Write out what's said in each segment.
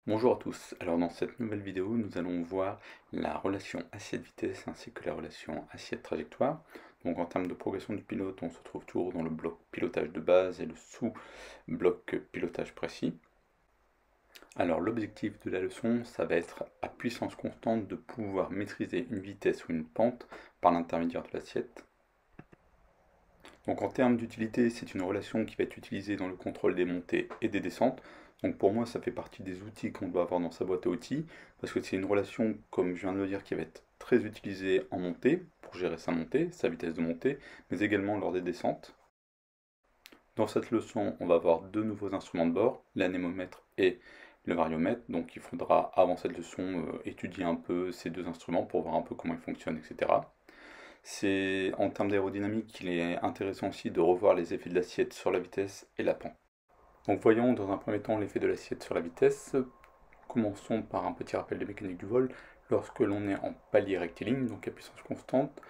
Bonjour à tous, alors dans cette nouvelle vidéo nous allons voir la relation assiette-vitesse ainsi que la relation assiette-trajectoire. Donc en termes de progression du pilote, on se trouve toujours dans le bloc pilotage de base et le sous-bloc pilotage précis. Alors l'objectif de la leçon, ça va être à puissance constante de pouvoir maîtriser une vitesse ou une pente par l'intermédiaire de l'assiette. Donc en termes d'utilité, c'est une relation qui va être utilisée dans le contrôle des montées et des descentes. Donc pour moi, ça fait partie des outils qu'on doit avoir dans sa boîte à outils, parce que c'est une relation, comme je viens de le dire, qui va être très utilisée en montée, pour gérer sa montée, sa vitesse de montée, mais également lors des descentes. Dans cette leçon, on va avoir deux nouveaux instruments de bord, l'anémomètre et le variomètre. Donc il faudra, avant cette leçon, étudier un peu ces deux instruments pour voir un peu comment ils fonctionnent, etc. C'est en termes d'aérodynamique qu'il est intéressant aussi de revoir les effets de l'assiette sur la vitesse et la pente. Donc voyons dans un premier temps l'effet de l'assiette sur la vitesse. Commençons par un petit rappel de mécanique du vol. Lorsque l'on est en palier rectiligne, donc à puissance constante,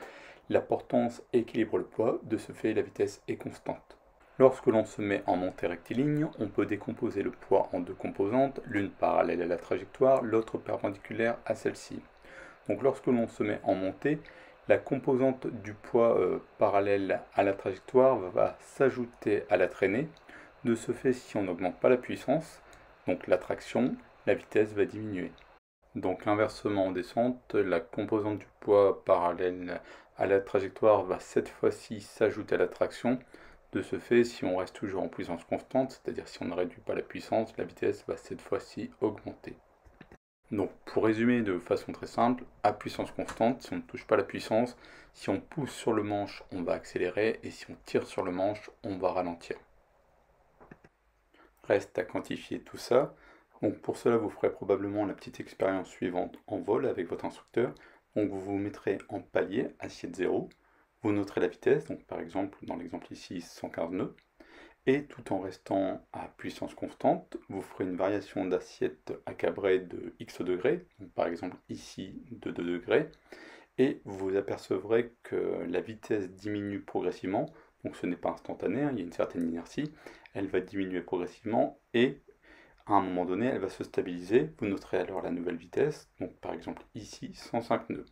la portance équilibre le poids, de ce fait la vitesse est constante. Lorsque l'on se met en montée rectiligne, on peut décomposer le poids en deux composantes, l'une parallèle à la trajectoire, l'autre perpendiculaire à celle-ci. Donc lorsque l'on se met en montée, la composante du poids parallèle à la trajectoire va s'ajouter à la traînée. De ce fait, si on n'augmente pas la puissance, donc la traction, la vitesse va diminuer. Donc inversement en descente, la composante du poids parallèle à la trajectoire va cette fois-ci s'ajouter à la traction. De ce fait, si on reste toujours en puissance constante, c'est-à-dire si on ne réduit pas la puissance, la vitesse va cette fois-ci augmenter. Donc pour résumer de façon très simple, à puissance constante, si on ne touche pas la puissance, si on pousse sur le manche, on va accélérer, et si on tire sur le manche, on va ralentir. Reste à quantifier tout ça. Donc pour cela, vous ferez probablement la petite expérience suivante en vol avec votre instructeur. Donc vous vous mettrez en palier, assiette 0, vous noterez la vitesse, donc par exemple dans l'exemple ici 115 nœuds, et tout en restant à puissance constante, vous ferez une variation d'assiette à cabré de x degrés, donc par exemple ici de 2 degrés, et vous apercevrez que la vitesse diminue progressivement, donc ce n'est pas instantané, hein, il y a une certaine inertie, elle va diminuer progressivement et à un moment donné elle va se stabiliser, vous noterez alors la nouvelle vitesse, donc par exemple ici 105 nœuds.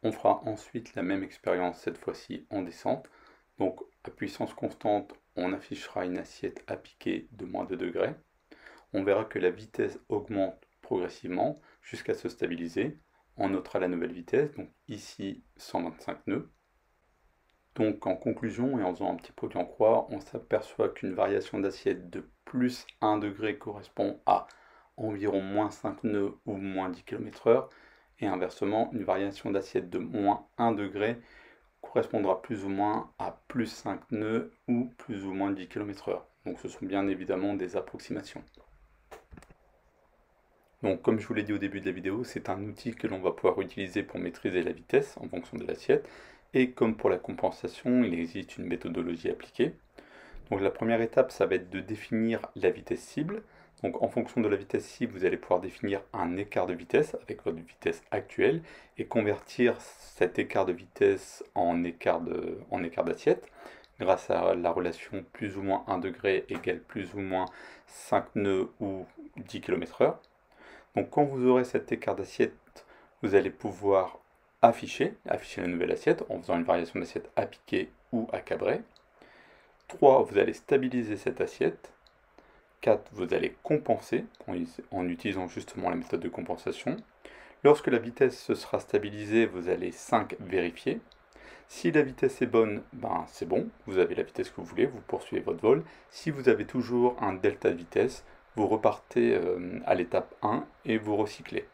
On fera ensuite la même expérience cette fois-ci en descente, donc à puissance constante on affichera une assiette à piquer de moins 2 degrés, on verra que la vitesse augmente progressivement jusqu'à se stabiliser. On notera la nouvelle vitesse, donc ici 125 nœuds. Donc en conclusion et en faisant un petit produit en croix, on s'aperçoit qu'une variation d'assiette de plus 1 degré correspond à environ moins 5 nœuds ou moins 10 km/h, et inversement, une variation d'assiette de moins 1 degré correspondra plus ou moins à plus 5 nœuds ou plus ou moins 10 km/h. Donc ce sont bien évidemment des approximations. Donc comme je vous l'ai dit au début de la vidéo, c'est un outil que l'on va pouvoir utiliser pour maîtriser la vitesse en fonction de l'assiette. Et comme pour la compensation, il existe une méthodologie appliquée. Donc la première étape, ça va être de définir la vitesse cible. Donc en fonction de la vitesse cible, vous allez pouvoir définir un écart de vitesse avec votre vitesse actuelle et convertir cet écart de vitesse en écart d'assiette grâce à la relation plus ou moins 1 degré égale plus ou moins 5 nœuds ou 10 km/h. Donc quand vous aurez cet écart d'assiette, vous allez pouvoir afficher la nouvelle assiette en faisant une variation d'assiette à piquer ou à cabrer. 3, vous allez stabiliser cette assiette. 4, vous allez compenser en utilisant justement la méthode de compensation. Lorsque la vitesse se sera stabilisée, vous allez 5 vérifier. Si la vitesse est bonne, ben c'est bon, vous avez la vitesse que vous voulez, vous poursuivez votre vol. Si vous avez toujours un delta de vitesse, vous repartez à l'étape 1 et vous recyclez.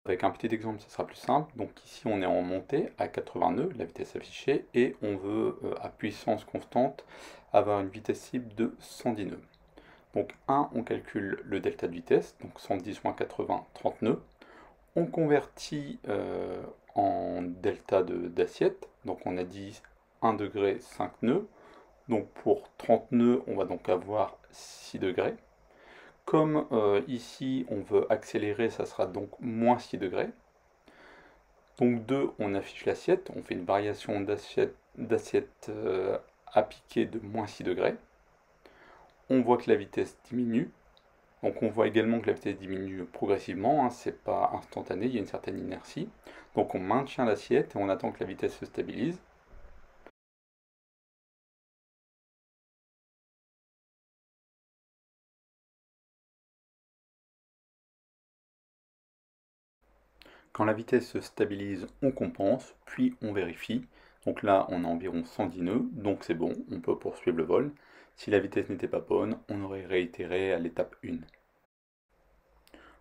Avec un petit exemple, ce sera plus simple. Donc ici, on est en montée à 80 nœuds, la vitesse affichée, et on veut, à puissance constante, avoir une vitesse cible de 110 nœuds. Donc 1, on calcule le delta de vitesse, donc 110 moins 80, 30 nœuds. On convertit en delta d'assiette, donc on a dit 1 degré, 5 nœuds. Donc pour 30 nœuds, on va donc avoir 6 degrés. Comme ici, on veut accélérer, ça sera donc moins 6 degrés. Donc 2, on affiche l'assiette, on fait une variation d'assiette à piquer de moins 6 degrés. On voit que la vitesse diminue. Donc on voit également que la vitesse diminue progressivement, hein, c'est pas instantané, il y a une certaine inertie. Donc on maintient l'assiette et on attend que la vitesse se stabilise. Quand la vitesse se stabilise, on compense, puis on vérifie. Donc là, on a environ 110 nœuds, donc c'est bon, on peut poursuivre le vol. Si la vitesse n'était pas bonne, on aurait réitéré à l'étape 1.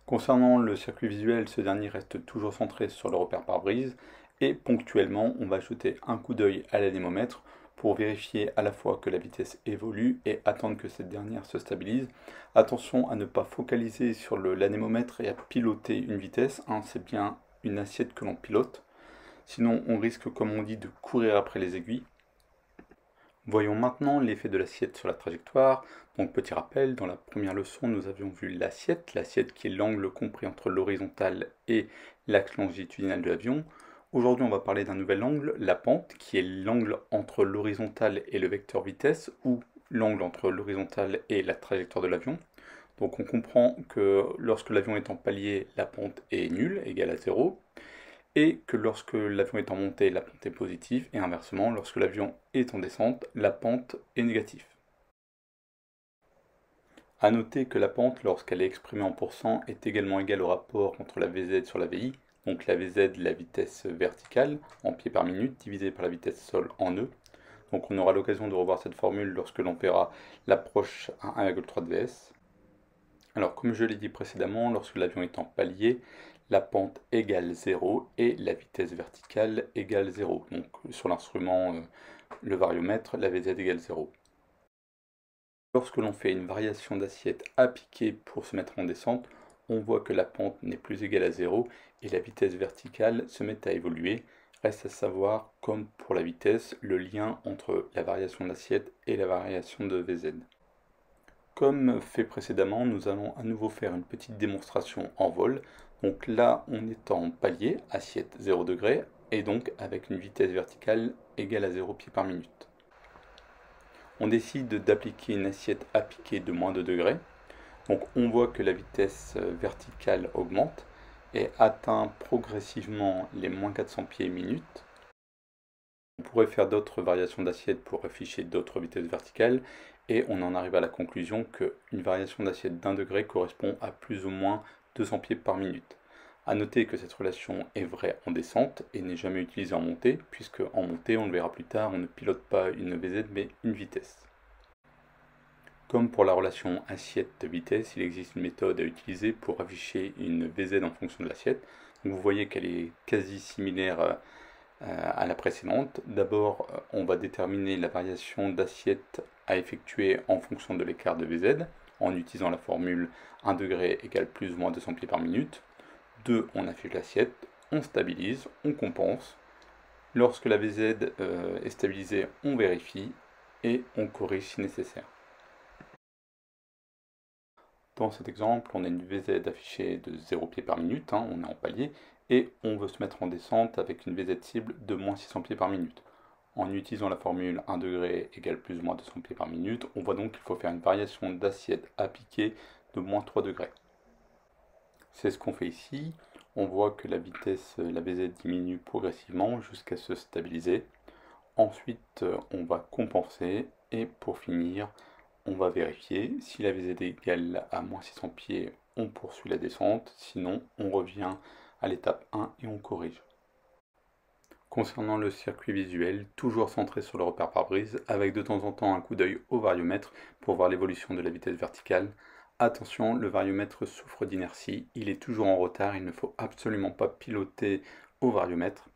Concernant le circuit visuel, ce dernier reste toujours centré sur le repère pare-brise, et ponctuellement, on va jeter un coup d'œil à l'anémomètre pour vérifier à la fois que la vitesse évolue et attendre que cette dernière se stabilise. Attention à ne pas focaliser sur l'anémomètre et à piloter une vitesse, hein, c'est bien une assiette que l'on pilote. Sinon, on risque, comme on dit, de courir après les aiguilles. Voyons maintenant l'effet de l'assiette sur la trajectoire. Donc petit rappel, dans la première leçon, nous avions vu l'assiette qui est l'angle compris entre l'horizontale et l'axe longitudinal de l'avion. Aujourd'hui, on va parler d'un nouvel angle, la pente, qui est l'angle entre l'horizontale et le vecteur vitesse, ou l'angle entre l'horizontale et la trajectoire de l'avion. Donc on comprend que lorsque l'avion est en palier, la pente est nulle, égale à 0. Et que lorsque l'avion est en montée, la pente est positive, et inversement, lorsque l'avion est en descente, la pente est négative. A noter que la pente, lorsqu'elle est exprimée en pourcent, est également égale au rapport entre la Vz sur la Vi, donc la Vz, la vitesse verticale, en pieds par minute, divisée par la vitesse sol en nœuds. Donc on aura l'occasion de revoir cette formule lorsque l'on verra l'approche à 1,3 de Vs. Alors, comme je l'ai dit précédemment, lorsque l'avion est en palier, la pente égale 0 et la vitesse verticale égale 0. Donc, sur l'instrument, le variomètre, la Vz égale 0. Lorsque l'on fait une variation d'assiette à piquer pour se mettre en descente, on voit que la pente n'est plus égale à 0 et la vitesse verticale se met à évoluer. Reste à savoir, comme pour la vitesse, le lien entre la variation d'assiette et la variation de Vz. Comme fait précédemment, nous allons à nouveau faire une petite démonstration en vol. Donc là, on est en palier, assiette 0 degré, et donc avec une vitesse verticale égale à 0 pieds par minute. On décide d'appliquer une assiette à piquer de moins 2 degrés. Donc on voit que la vitesse verticale augmente et atteint progressivement les moins 400 pieds minute. On pourrait faire d'autres variations d'assiette pour afficher d'autres vitesses verticales, et on en arrive à la conclusion qu'une variation d'assiette d'1 degré correspond à plus ou moins 200 pieds par minute. A noter que cette relation est vraie en descente et n'est jamais utilisée en montée, puisque en montée, on le verra plus tard, on ne pilote pas une Vz mais une vitesse. Comme pour la relation assiette-vitesse, il existe une méthode à utiliser pour afficher une Vz en fonction de l'assiette. Vous voyez qu'elle est quasi similaire à la précédente. D'abord, on va déterminer la variation d'assiette à effectuer en fonction de l'écart de Vz, en utilisant la formule 1 degré égale plus ou moins 200 pieds par minute. 2, on affiche l'assiette, on stabilise, on compense. Lorsque la Vz est stabilisée, on vérifie et on corrige si nécessaire. Dans cet exemple, on a une Vz affichée de 0 pieds par minute, hein, on est en palier, et on veut se mettre en descente avec une Vz cible de moins 600 pieds par minute. En utilisant la formule 1 degré égale plus ou moins 200 pieds par minute, on voit donc qu'il faut faire une variation d'assiette à piquer de moins 3 degrés. C'est ce qu'on fait ici. On voit que la vitesse, la Vz diminue progressivement jusqu'à se stabiliser. Ensuite, on va compenser et pour finir, on va vérifier. Si la Vz est égale à moins 600 pieds, on poursuit la descente. Sinon, on revient à l'étape 1 et on corrige. Concernant le circuit visuel, toujours centré sur le repère pare-brise, avec de temps en temps un coup d'œil au variomètre pour voir l'évolution de la vitesse verticale. Attention, le variomètre souffre d'inertie, il est toujours en retard, il ne faut absolument pas piloter au variomètre.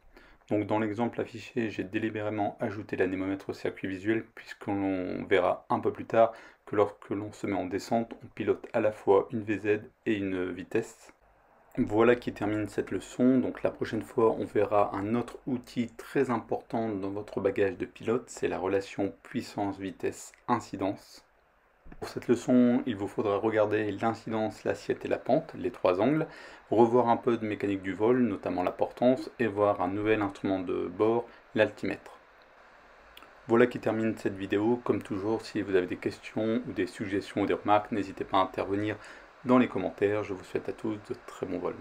Donc dans l'exemple affiché, j'ai délibérément ajouté l'anémomètre au circuit visuel puisqu'on verra un peu plus tard que lorsque l'on se met en descente, on pilote à la fois une Vz et une vitesse. Voilà qui termine cette leçon. Donc la prochaine fois, on verra un autre outil très important dans votre bagage de pilote, c'est la relation puissance-vitesse-incidence. Pour cette leçon, il vous faudra regarder l'incidence, l'assiette et la pente, les trois angles, revoir un peu de mécanique du vol, notamment la portance, et voir un nouvel instrument de bord, l'altimètre. Voilà qui termine cette vidéo. Comme toujours, si vous avez des questions ou des suggestions ou des remarques, n'hésitez pas à intervenir dans les commentaires. Je vous souhaite à tous de très bons vols.